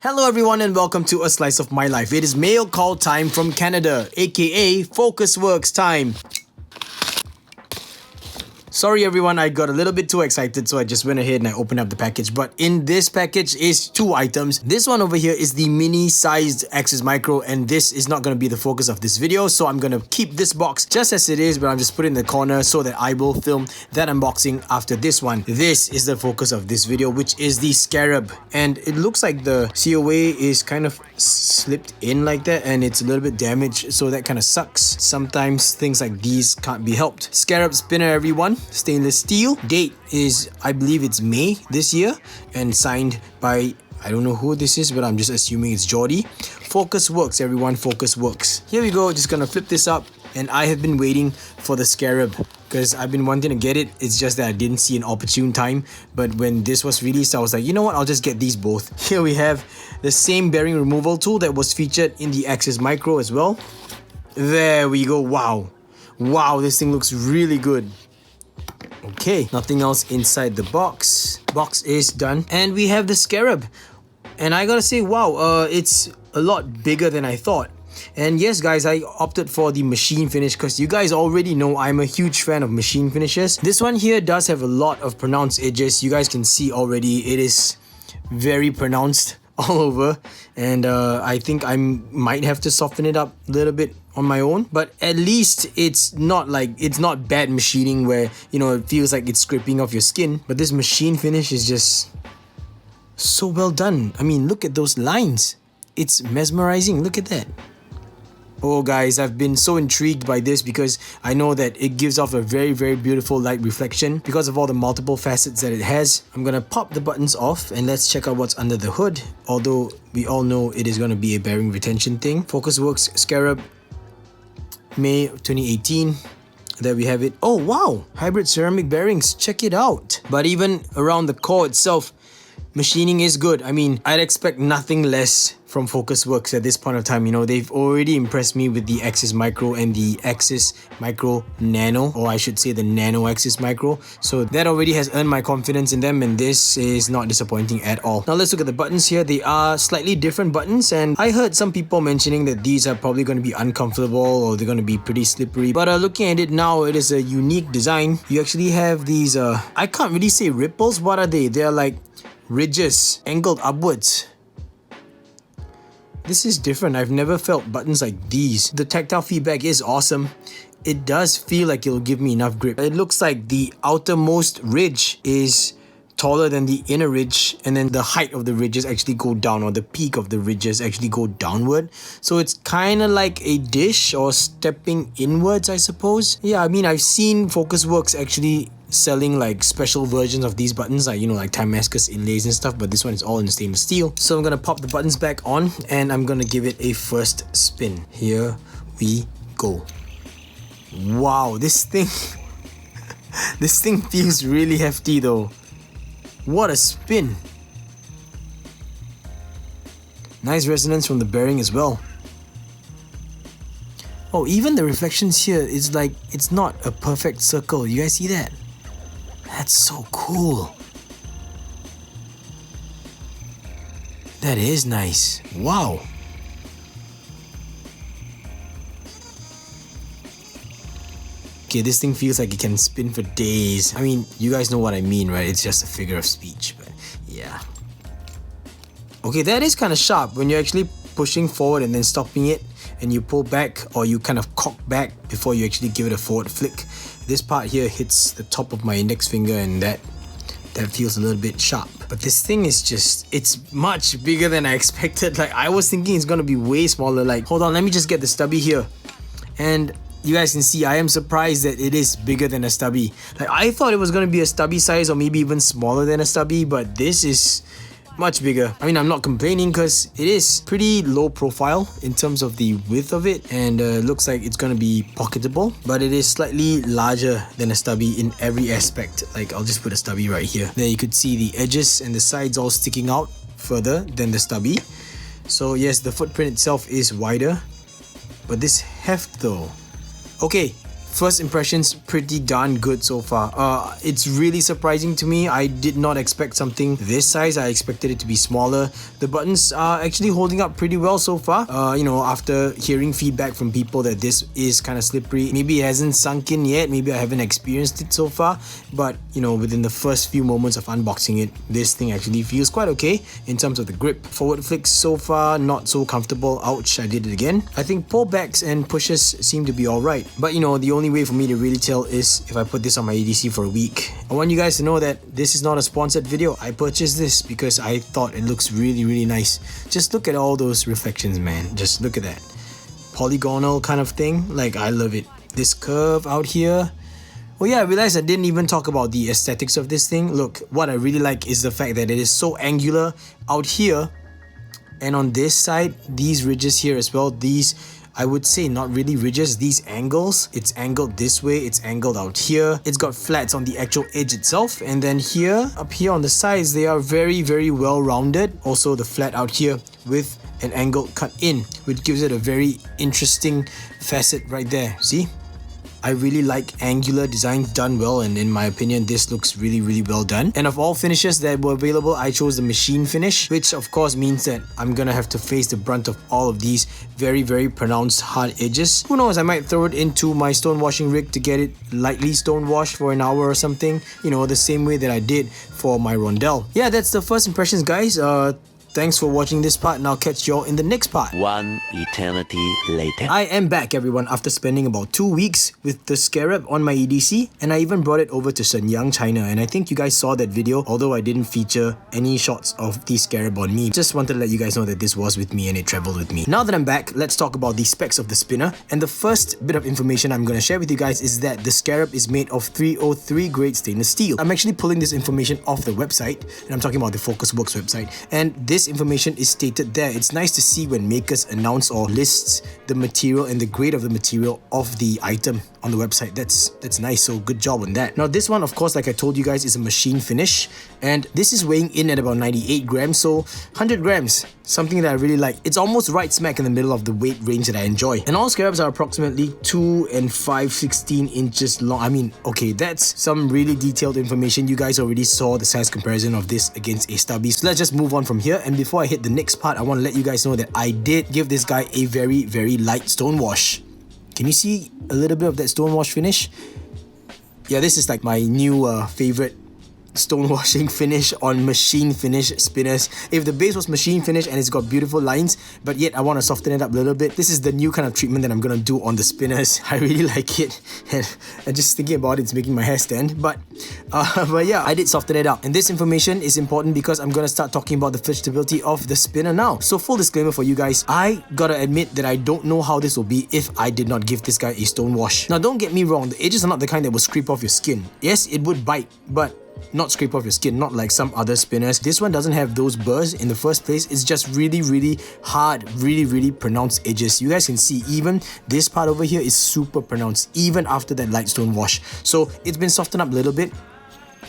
Hello everyone and welcome to A Slice of My Life. It is mail call time from Canada, aka FocusWorks time. Sorry everyone, I got a little bit too excited, so I just went ahead and I opened up the package. But in this package is two items. This one over here is the mini-sized Axis Micro, and this is not going to be the focus of this video, so I'm going to keep this box just as it is, but I'm just putting it in the corner so that I will film that unboxing after this one. This is the focus of this video, which is the Scarab, and it looks like the COA is kind of slipped in like that, and it's a little bit damaged, so that kind of sucks. Sometimes things like these can't be helped. Scarab spinner, everyone. Stainless steel. Date is, I believe it's May this year, and signed by, I don't know who this is, but I'm just assuming it's Jordy. FocusWorks, everyone. FocusWorks. Here we go. Just gonna flip this up, and I have been waiting for the Scarab because I've been wanting to get it. It's just that I didn't see an opportune time, but when this was released, I was like, you know what, I'll just get these both. Here we have the same bearing removal tool that was featured in the Axis Micro as well. There we go. Wow, this thing looks really good. Okay, nothing else inside the box. Box is done, and we have the Scarab, and I gotta say, wow, it's a lot bigger than I thought. And yes guys, I opted for the machine finish because you guys already know I'm a huge fan of machine finishes. This one here does have a lot of pronounced edges. You guys can see already it is very pronounced all over, and I think I might have to soften it up a little bit on my own, but at least it's not bad machining where, you know, it feels like it's scraping off your skin. But this machine finish is just so well done. I mean, look at those lines. It's mesmerizing. Look at that. Oh guys, I've been so intrigued by this because I know that it gives off a very beautiful light reflection because of all the multiple facets that it has. I'm gonna pop the buttons off and let's check out what's under the hood, although we all know it is gonna be a bearing retention thing. FocusWorks Scarab, May 2018. There we have it. Oh wow, hybrid ceramic bearings, check it out. But even around the core itself, machining is good. I mean, I'd expect nothing less from FocusWorks at this point of time. You know, they've already impressed me with the Axis Micro and the Axis Micro Nano, or I should say the Nano Axis Micro. So that already has earned my confidence in them, and this is not disappointing at all. Now let's look at the buttons here. They are slightly different buttons, and I heard some people mentioning that these are probably going to be uncomfortable or they're going to be pretty slippery. But looking at it now, it is a unique design. You actually have these, I can't really say ripples. What are they? They're like ridges angled upwards. This is different. I've never felt buttons like these. The tactile feedback is awesome. It does feel like it'll give me enough grip. It looks like the outermost ridge is taller than the inner ridge, and then the height of the ridges actually go down, or the peak of the ridges actually go downward. So it's kind of like a dish or stepping inwards, I suppose. Yeah, I mean, I've seen FocusWorks actually selling like special versions of these buttons, like, you know, like Timascus inlays and stuff, but this one is all in stainless steel. So I'm gonna pop the buttons back on and I'm gonna give it a first spin. Here we go. Wow, this thing this thing feels really hefty though. What a spin. Nice resonance from the bearing as well. Oh, even the reflections here is like, it's not a perfect circle. You guys see that? That's so cool. That is nice. Wow. Okay, this thing feels like it can spin for days. I mean, you guys know what I mean, right? It's just a figure of speech, but yeah. Okay, that is kind of sharp when you're actually pushing forward and then stopping it, and you pull back, or you kind of cock back before you actually give it a forward flick. This part here hits the top of my index finger, and that feels a little bit sharp. But this thing is just, it's much bigger than I expected. Like, I was thinking it's gonna be way smaller. Like, hold on, let me just get the stubby here. And you guys can see I am surprised that it is bigger than a stubby. Like, I thought it was gonna be a stubby size or maybe even smaller than a stubby, but this is much bigger. I mean, I'm not complaining because it is pretty low profile in terms of the width of it, and looks like it's gonna be pocketable, but it is slightly larger than a stubby in every aspect. Like, I'll just put a stubby right here. There you could see the edges and the sides all sticking out further than the stubby. So yes, the footprint itself is wider, but this heft though. Okay, first impressions pretty darn good so far. It's really surprising to me. I did not expect something this size. I expected it to be smaller. The buttons are actually holding up pretty well so far. You know, after hearing feedback from people that this is kind of slippery, maybe it hasn't sunk in yet, maybe I haven't experienced it so far, but you know, within the first few moments of unboxing it, this thing actually feels quite okay in terms of the grip. Forward flicks so far, not so comfortable. Ouch, I did it again. I think pullbacks and pushes seem to be alright, but you know, the only way for me to really tell is if I put this on my EDC for a week. I want you guys to know that this is not a sponsored video. I purchased this because I thought it looks really nice. Just look at all those reflections, man. Just look at that. Polygonal kind of thing. Like, I love it. This curve out here. Oh yeah, I realized I didn't even talk about the aesthetics of this thing. Look, what I really like is the fact that it is so angular out here, and on this side, these ridges here as well, these, I would say not really ridges, these angles, it's angled this way, it's angled out here, it's got flats on the actual edge itself, and then here, up here on the sides, they are very well rounded. Also the flat out here with an angle cut in, which gives it a very interesting facet right there, see? I really like angular designs done well, and in my opinion this looks really well done. And of all finishes that were available, I chose the machine finish, which of course means that I'm gonna have to face the brunt of all of these very pronounced hard edges. Who knows, I might throw it into my stone washing rig to get it lightly stone washed for an hour or something, you know, the same way that I did for my rondelle. Yeah, that's the first impressions, guys. Thanks for watching this part, and I'll catch y'all in the next part. One eternity later. I am back, everyone, after spending about 2 weeks with the Scarab on my EDC, and I even brought it over to Shenyang, China, and I think you guys saw that video, although I didn't feature any shots of the Scarab on me. Just wanted to let you guys know that this was with me and it traveled with me. Now that I'm back, let's talk about the specs of the spinner, and the first bit of information I'm going to share with you guys is that the Scarab is made of 303 grade stainless steel. I'm actually pulling this information off the website, and I'm talking about the FocusWorks website, and this information is stated there. It's nice to see when makers announce or lists the material and the grade of the material of the item on the website. That's nice, so good job on that. Now this one, of course, like I told you guys, is a machine finish, and this is weighing in at about 98 grams, so 100 grams, something that I really like. It's almost right smack in the middle of the weight range that I enjoy. And all Scarabs are approximately 2 and 5/16 inches long. I mean, okay, that's some really detailed information. You guys already saw the size comparison of this against a stubby. So let's just move on from here, and before I hit the next part, I want to let you guys know that I did give this guy a very light stone wash. Can you see a little bit of that stone wash finish? Yeah, this is like my new favorite stone washing finish on machine finish spinners. If the base was machine finish and it's got beautiful lines, but yet I want to soften it up a little bit, this is the new kind of treatment that I'm gonna do on the spinners. I really like it, and just thinking about it's making my hair stand. But yeah, I did soften it up, and this information is important because I'm gonna start talking about the fidgetability of the spinner now. So full disclaimer for you guys, I gotta admit that I don't know how this will be if I did not give this guy a stone wash. Now don't get me wrong, the edges are not the kind that will scrape off your skin. Yes, it would bite, but not scrape off your skin, not like some other spinners. This one doesn't have those burrs in the first place. It's just really hard, really pronounced edges. You guys can see even this part over here is super pronounced even after that light stone wash. So it's been softened up a little bit.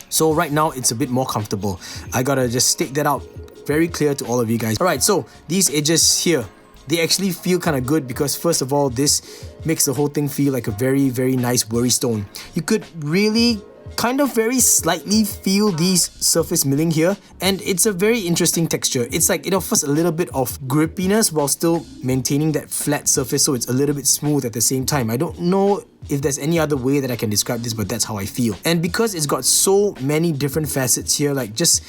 So right now it's a bit more comfortable. I gotta just stick that out very clear to all of you guys. Alright, so these edges here, they actually feel kind of good because first of all, this makes the whole thing feel like a very nice worry stone. You could really kind of very slightly feel these surface milling here, and it's a very interesting texture. It's like it offers a little bit of grippiness while still maintaining that flat surface, so it's a little bit smooth at the same time. I don't know if there's any other way that I can describe this, but that's how I feel. And because it's got so many different facets here, like just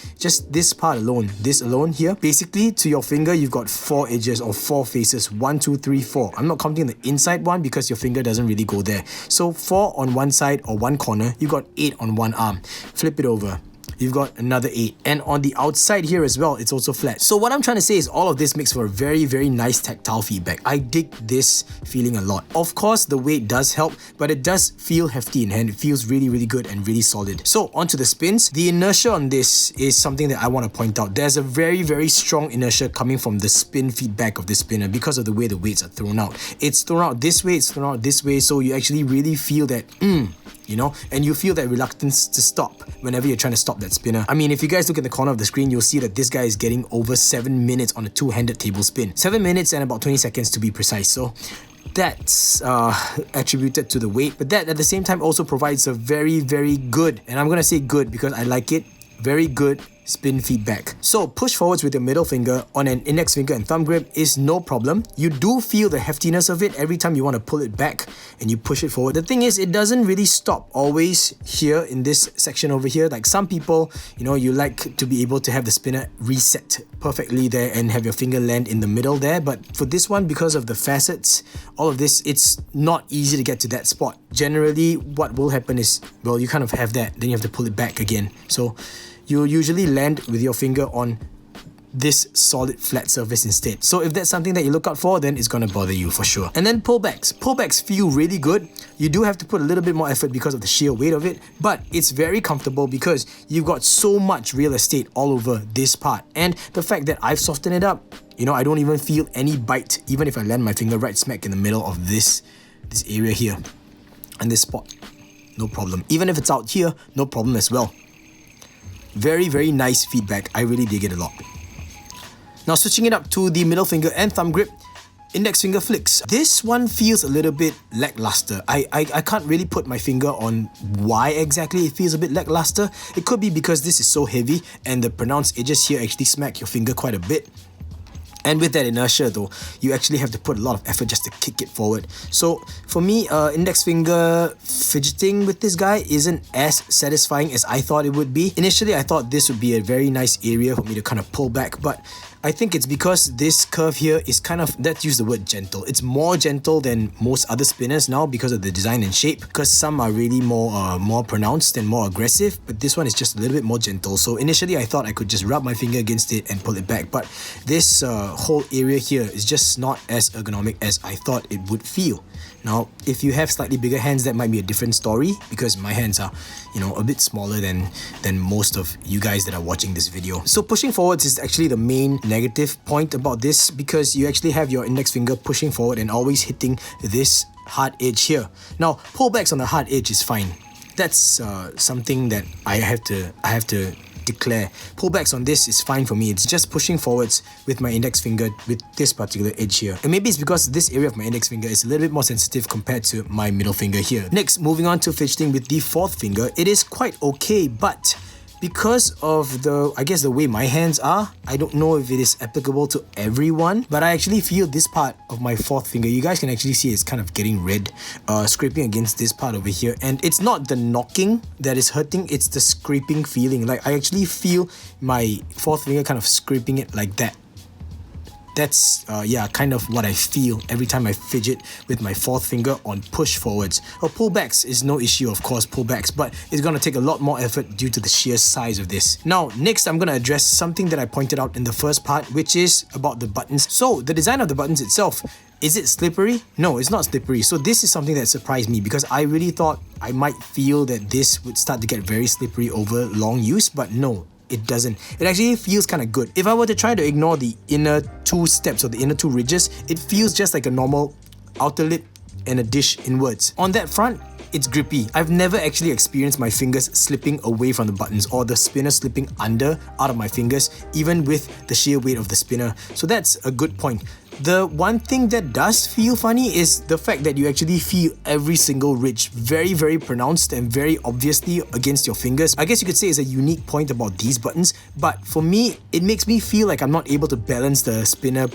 this part alone, this alone here, basically to your finger you've got 4 edges or 4 faces, 1, 2, 3, 4. I'm not counting the inside one because your finger doesn't really go there. So 4 on one side or one corner, you've got 8 on one arm. Flip it over, you've got another 8, and on the outside here as well, it's also flat. So what I'm trying to say is all of this makes for a very nice tactile feedback. I dig this feeling a lot. Of course, the weight does help, but it does feel hefty in hand. It feels really good and really solid. So onto the spins. The inertia on this is something that I want to point out. There's a very strong inertia coming from the spin feedback of the spinner because of the way the weights are thrown out. It's thrown out this way, it's thrown out this way, so you actually really feel that you know, and you feel that reluctance to stop whenever you're trying to stop that spinner. I mean, if you guys look at the corner of the screen, you'll see that this guy is getting over 7 minutes on a two-handed table spin. 7 minutes and about 20 seconds to be precise. So that's attributed to the weight, but that at the same time also provides a very, very good, and I'm gonna say good because I like it, very good spin feedback. So push forwards with your middle finger on an index finger and thumb grip is no problem. You do feel the heftiness of it every time you want to pull it back and you push it forward. The thing is, it doesn't really stop always here in this section over here. Like some people, you know, you like to be able to have the spinner reset perfectly there and have your finger land in the middle there. But for this one, because of the facets, all of this, it's not easy to get to that spot. Generally, what will happen is, well, you kind of have that, then you have to pull it back again. So you'll usually land with your finger on this solid flat surface instead. So if that's something that you look out for, then it's gonna bother you for sure. And then pullbacks. Pullbacks feel really good. You do have to put a little bit more effort because of the sheer weight of it, but it's very comfortable because you've got so much real estate all over this part. And the fact that I've softened it up, you know, I don't even feel any bite, even if I land my finger right smack in the middle of this area here and this spot. No problem. Even if it's out here, no problem as well. Very, very nice feedback. I really dig it a lot. Now switching it up to the middle finger and thumb grip, index finger flicks. This one feels a little bit lackluster. I can't really put my finger on why exactly it feels a bit lackluster. It could be because this is so heavy and the pronounced edges here actually smack your finger quite a bit. And with that inertia though, you actually have to put a lot of effort just to kick it forward. So for me, index finger fidgeting with this guy isn't as satisfying as I thought it would be. Initially, I thought this would be a very nice area for me to kind of pull back, but I think it's because this curve here is kind of, let's use the word gentle. It's more gentle than most other spinners now because of the design and shape, because some are really more pronounced and more aggressive, but this one is just a little bit more gentle. So initially I thought I could just rub my finger against it and pull it back, but this whole area here is just not as ergonomic as I thought it would feel. Now, if you have slightly bigger hands, that might be a different story because my hands are, you know, a bit smaller than most of you guys that are watching this video. So pushing forwards is actually the main negative point about this because you actually have your index finger pushing forward and always hitting this hard edge here. Now, pullbacks on the hard edge is fine. That's something that I have to declare. Pullbacks on this is fine for me. It's just pushing forwards with my index finger with this particular edge here. And maybe it's because this area of my index finger is a little bit more sensitive compared to my middle finger here. Next, moving on to fidgeting with the fourth finger. It is quite okay, but because of the, I guess, the way my hands are, I don't know if it is applicable to everyone, but I actually feel this part of my fourth finger, you guys can actually see it's kind of getting red, scraping against this part over here. And it's not the knocking that is hurting, it's the scraping feeling. Like I actually feel my fourth finger kind of scraping it like that. That's, yeah, kind of what I feel every time I fidget with my fourth finger on push forwards. Or pullbacks is no issue, of course, pullbacks, but it's gonna take a lot more effort due to the sheer size of this. Now, next I'm gonna address something that I pointed out in the first part, which is about the buttons. So, the design of the buttons itself, is it slippery? No, it's not slippery. So this is something that surprised me because I really thought I might feel that this would start to get very slippery over long use, but no. It doesn't. It actually feels kind of good. If I were to try to ignore the inner two steps or the inner two ridges, it feels just like a normal outer lip and a dish inwards. On that front, it's grippy. I've never actually experienced my fingers slipping away from the buttons or the spinner slipping out of my fingers, even with the sheer weight of the spinner. So that's a good point. The one thing that does feel funny is the fact that you actually feel every single ridge very, very pronounced and very obviously against your fingers. I guess you could say it's a unique point about these buttons, but for me, it makes me feel like I'm not able to balance the spinner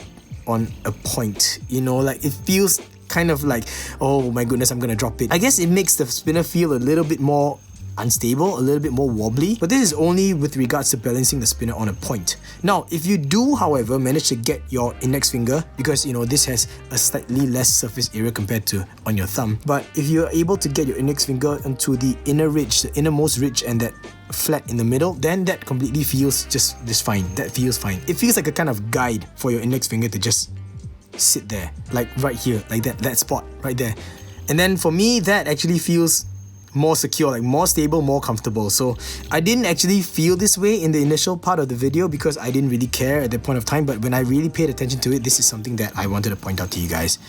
on a point. You know, like it feels kind of like, oh my goodness, I'm gonna drop it. I guess it makes the spinner feel a little bit more unstable, a little bit more wobbly, but this is only with regards to balancing the spinner on a point. Now, if you do, however, manage to get your index finger, because you know this has a slightly less surface area compared to on your thumb, but if you're able to get your index finger onto the inner ridge, the innermost ridge, and that flat in the middle, then that completely feels just fine. That feels fine. It feels like a kind of guide for your index finger to just sit there, like right here, like that spot right there. And then for me, that actually feels more secure, like more stable, more comfortable. So I didn't actually feel this way in the initial part of the video because I didn't really care at that point of time, but when I really paid attention to it, this is something that I wanted to point out to you guys.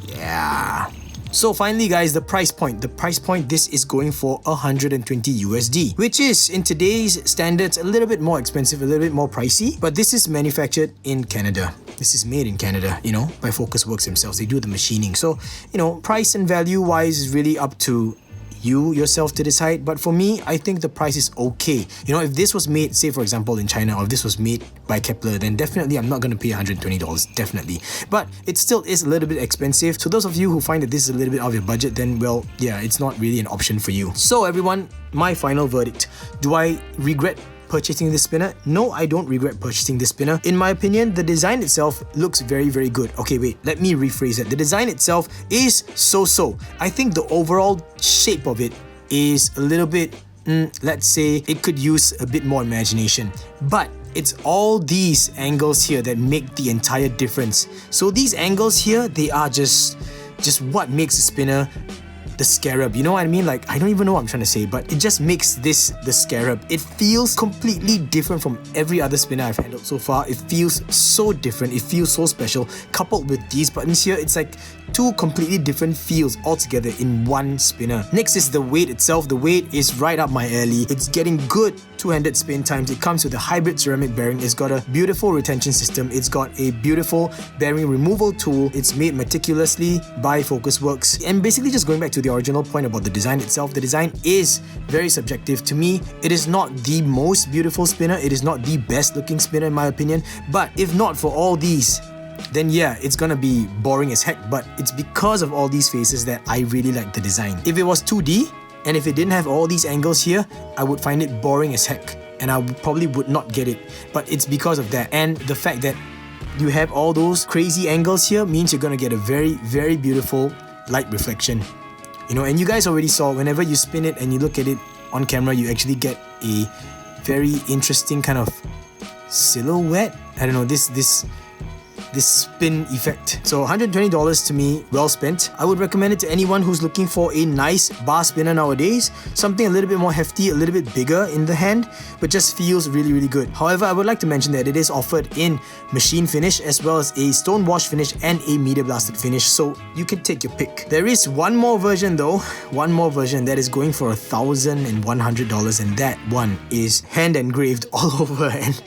Yeah. So finally guys, the price point. The price point, this is going for 120 USD, which is in today's standards a little bit more expensive, a little bit more pricey, but this is manufactured in Canada. this is made in Canada, you know, by FocusWorks themselves. They do the machining. So, you know, price and value wise is really up to you yourself to decide, but for me, I think the price is okay. You know, if this was made, say for example in China, or if this was made by Kepler, then definitely I'm not going to pay $120, definitely. But it still is a little bit expensive. So those of you who find that this is a little bit out of your budget, then well, yeah, it's not really an option for you. So everyone, my final verdict. Do I regret purchasing this spinner? No, I don't regret purchasing this spinner. In my opinion, the design itself looks very, very good. Okay, wait, let me rephrase it. The design itself is so-so. I think the overall shape of it is a little bit, let's say, it could use a bit more imagination. But it's all these angles here that make the entire difference. So these angles here, they are just what makes a spinner the Scarab, you know what I mean? Like, I don't even know what I'm trying to say, but it just makes this the Scarab. It feels completely different from every other spinner I've handled so far. It feels so different, it feels so special. Coupled with these buttons here, it's like two completely different feels altogether in one spinner. Next is the weight itself. The weight is right up my alley. It's getting good two-handed spin times. It comes with a hybrid ceramic bearing. It's got a beautiful retention system. It's got a beautiful bearing removal tool. It's made meticulously by FocusWorks. And basically just going back to the original point about the design itself, the design is very subjective. To me, it is not the most beautiful spinner. It is not the best looking spinner in my opinion. But if not for all these, then yeah, it's gonna be boring as heck. But it's because of all these faces that I really like the design. If it was 2D, and if it didn't have all these angles here, I would find it boring as heck. And I probably would not get it. But it's because of that. And the fact that you have all those crazy angles here means you're gonna get a very, very beautiful light reflection. You know, and you guys already saw, whenever you spin it and you look at it on camera, you actually get a very interesting kind of silhouette. I don't know, this spin effect. So $120 to me, well spent. I would recommend it to anyone who's looking for a nice bar spinner nowadays. Something a little bit more hefty, a little bit bigger in the hand, but just feels really, really good. However, I would like to mention that it is offered in machine finish as well as a stone wash finish and a media blasted finish, so you can take your pick. There is one more version though, one more version that is going for $1,100, and that one is hand engraved all over. And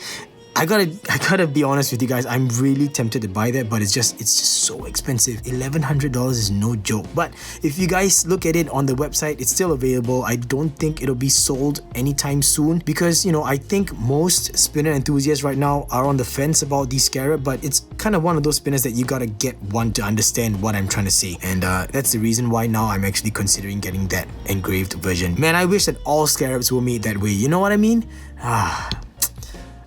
I gotta be honest with you guys, I'm really tempted to buy that, but it's just so expensive. $1,100 is no joke. But if you guys look at it on the website, it's still available. I don't think it'll be sold anytime soon because, you know, I think most spinner enthusiasts right now are on the fence about the Scarab, but it's kind of one of those spinners that you gotta get one to understand what I'm trying to say. And that's the reason why now I'm actually considering getting that engraved version. Man, I wish that all Scarabs were made that way. You know what I mean?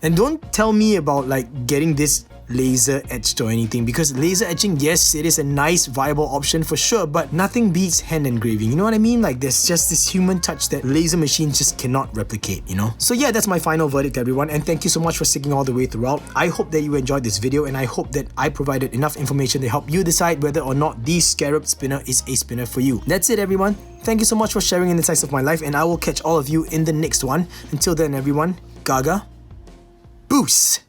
And don't tell me about like getting this laser etched or anything, because laser etching, yes, it is a nice viable option for sure, but nothing beats hand engraving. You know what I mean? Like there's just this human touch that laser machines just cannot replicate, you know? So yeah, that's my final verdict, everyone, and thank you so much for sticking all the way throughout. I hope that you enjoyed this video, and I hope that I provided enough information to help you decide whether or not the Scarab spinner is a spinner for you. That's it, everyone. Thank you so much for sharing in the insights of my life, and I will catch all of you in the next one. Until then, everyone, Gaga Boost!